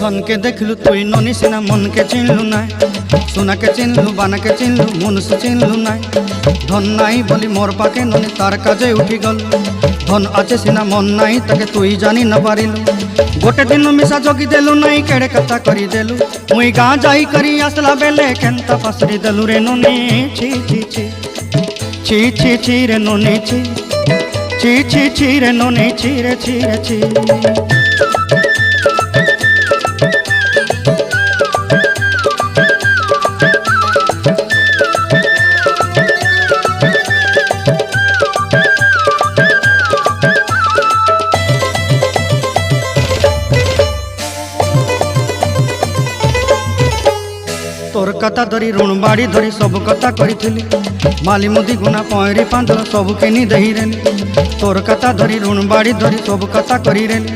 धन के देखलु तुई ननी सिना मन के चिन्हलु ना सोना के चिन्हलु बाना के चिन्हलु मनुष्य चिन्हलु ना धन नाई बोली मोर पाके ननी तार काजे उठी गल धन आचे सिना मन नाई ताके तुई जानी न पारिलु गोटे दिन मिसा जगी देलु नाई केड़े कथा करी देलु मुई गाँ जाई करी आसला बेले केंता फासरी देलु रे ननी छी छी छी छी छी छी रे ननी छी छी छी छी रे ननी छी रे छी रे छी। तोर कथा धरी ऋण बाड़ी धरी सब कथा करी माली मुदी गुना पहरी पांदर सब किनी दही रेली तोर कथा धरी ऋण बाड़ी धरी सब कथा करी रेली।